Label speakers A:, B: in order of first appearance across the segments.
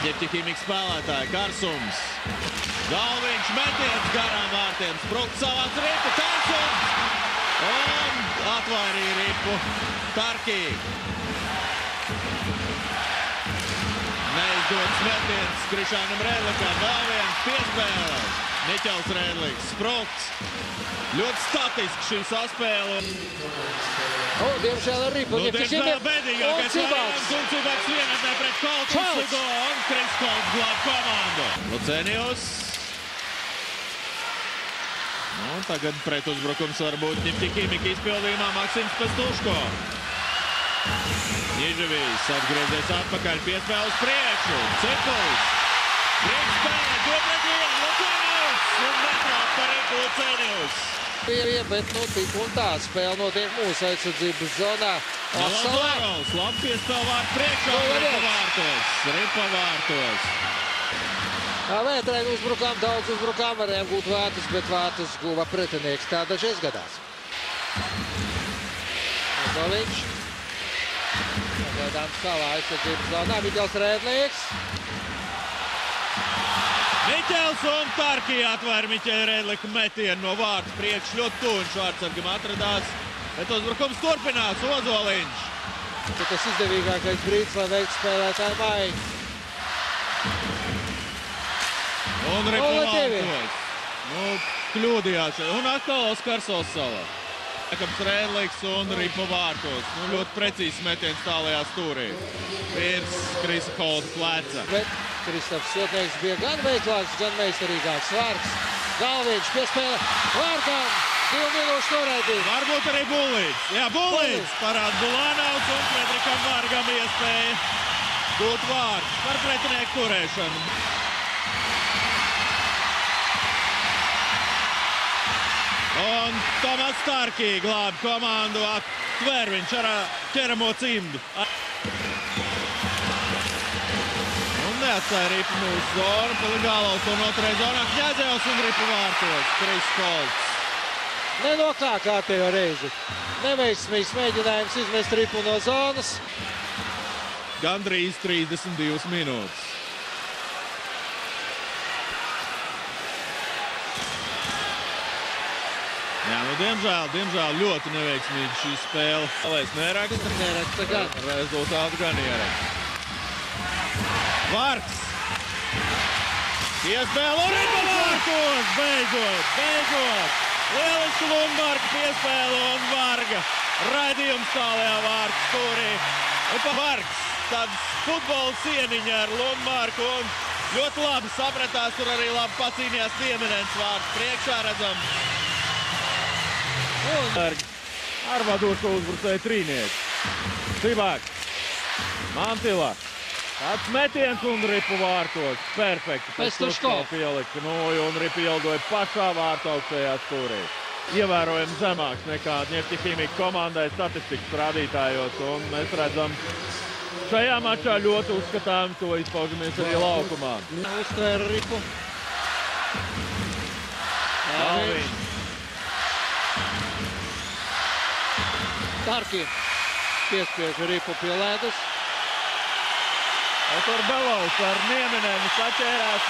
A: Ģepķihīmika spēlētāji, Karsums. Galviņš metiens garām vārtiem. Sprukts savāc ripu, Karsums. Un atvairīja ripu Tarkī. Neizdots metiens Krišānam Rēdlikam. Vēl viens piespēle. Miķels Rēdliks, Sprukts. Ļoti statiski šī saspēle.
B: Diemžēl ar ripu.
A: Diemžēl bēdīgākais variants. Un Cibaks vienatnē pret Koltu slido. Un Kris Kolts glāb komandu. Lucenijos. Tagad pretuzbrukums varbūt Ģepķihīmika izpildījumā Maksims Pestuško. Niževijs atgriezies atpakaļ, piespēle uz priekšu. Cipuls. Priekšspēle, 2-1. Lucenijus. Un metrāt par ripu Lucenijus.
B: Bet tik un tā spēle notiek mūsu aizsardzības zonā.
A: Labs, labi piespēle vārtu priekšā. Ripa vārtos.
B: Vētrēni uzbrukām, daudz uzbrukām, varējām gūt vārtus, bet vārtus guva pretinieks. Tā dažreiz gadās. Ozoviņš. Gaidām savā aizsardzības zonā. Miķels Rēdliks.
A: Miķels un Tarkī atvēra Miķeļa Rēdlika metienu no vārtu priekš. Ļoti tuvu Švārdsargam atradās. Bet uzbrukums turpinās. Ozoliņš.
B: Tas izdevīgākais brīdis, lai veiktu spēlētāju maiņu.
A: Un ripu vārtos. Kļūdījās. Un atkal Oskars Osala. Ekams Rēdliks un ripu vārtos. Ļoti precīzs metiens tālajā stūrī. Virs Krisa Kolta pleca.
B: Bet Kristofs Sotnieks bija gan veiklāks, gan meistarīgāks. Vārds. Galviņš piespēle vārtām. 2 minūšu noraidīt.
A: Varbūt arī Bullīts. Jā, Bullīts parāda Bulānaus un Fredrikam Vargam iespēja gūt vārds par pretinieku turēšanu. Un Tomas Tarkī glāb komandu, atver viņš ar ķeramo cimdu. Un neatstāja ripu mūsu zonu, Poligālovs to noturēja zonā, Kņazevs un ripu vārtos, Kris Kolts.
B: Ne no kā kārtējo reizi. Neveiksmīgs mēģinājums izmest ripu no zonas.
A: Gandrīz 32 minūtes. Jā, diemžēl ļoti neveiksmīgi šī spēle. Spēlēs neraksta.
B: Neraksta gan.
A: Rezultātu gan ieraksta. Vargs. Piespēle un ripa vārtos. Beidzot. Lieliski Lundmarka piespēle un Varga. Raidījums tālajā vārtu stūrī. Un pa Vargs. Tāds futbola cieniņa ar Lundmarku. Un ļoti labi sapratās. Tur arī labi pacīnījās Pieminēns vārds. Priekšā redzam. Ar vadošo uzbrucēju trīnieki. Cibaks. Mantila. Tāds metiens un ripu vārtos. Perfekti.
B: Pestuško
A: pielika. Un ripu ieldoja pašā vārtu augstajā stūrī. Ievērojami zemāks nekā Ģepķihīmika komandai statistikas rādītājos. Un mēs redzam, šajā mačā ļoti uzskatām, to izpaužamies arī laukumā.
B: Uztvēra ripu.
A: Galviņš.
B: Tarkī piespiež ripu pie ledus.
A: Tur Belovs ar Niemenēm saķērās.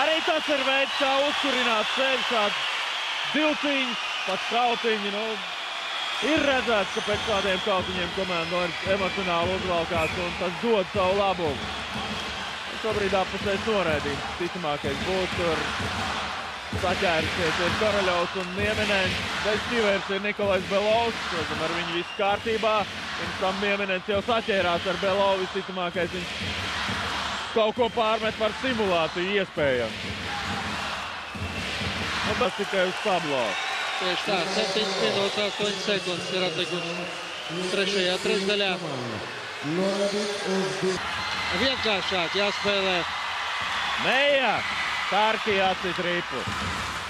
A: Arī tas ir veids, kā uzkurināt sevi, kāds divciņš, pat kautiņi. Ir redzēts, ka pēc kādiem kautiņiem komanda emocionāli uzvalkās un tas dod savu labumu. Šobrīd apusēs noraidījums. Ticamākais būs tur saķērusies ir Karaļovs un Niemenēns. Bez ķivers ir Nikolais Belovs. Protams, ar viņu viss kārtībā. Pirms tam Niemenēns jau saķērās ar Belovu. Visticamākais viņš kaut ko pārmet par simulāciju iespējams. Un tas tikai uz tablo.
B: Tieši tā, 7 minūtes 8 sekundes ir atlikusi trešajā trešdaļā. Vienkāršāk jāspēlē.
A: Meija! Tarkī atcīt ripu.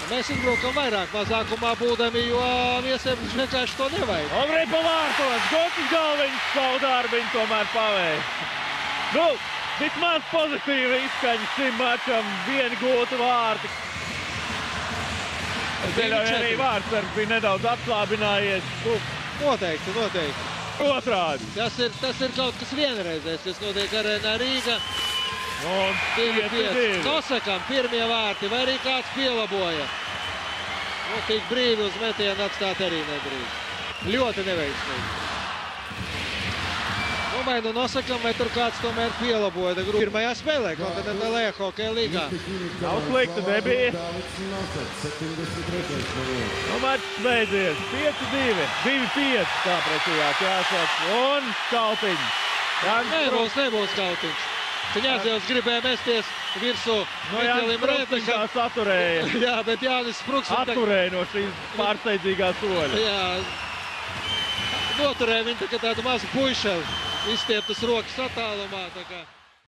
B: Mēs izbrukam vairāk mazākumā būdami, jo Viesēblis vienkārši to nevajag.
A: Un ripa vārtos, Gotis Galviņš savu darbiņu tomēr paveic. Vismaz pozitīva izskaņa šim mačam, vieni gūti vārti. Es pieļauju arī vārdsargs bija nedaudz atslābinājies.
B: Noteikti.
A: Otrādi.
B: Tas ir kaut kas vienreizējs, kas notiek arēnā Rīga.
A: Un
B: 2-5. Nosakam pirmie vārti, vai arī kāds pielaboja. Nu, tik brīvi uz metienu atstāt arī nedrīkst. Ļoti neveiksmīgi. Nu, vai nu nosakam, vai tur kāds tomēr pielaboja. Pirmajā spēlē, kontinentālajā hokeja līgā.
A: Nav slikta debija. Nu, mačs beidzies. 5-2. 2-5, kā precīzāk jāsaka. Un Kaltiņš.
B: Nebūs Kaltiņš. Kņāzevs gribēja mesties virsū Mihēlim Rētekam.
A: Saturēja.
B: Jā, bet Jānis Spruks
A: atturēja no šīs pārsteidzīgā soļa.
B: Jā, noturēja viņu tādu mazu puišeli, izstieptas rokas attālumā.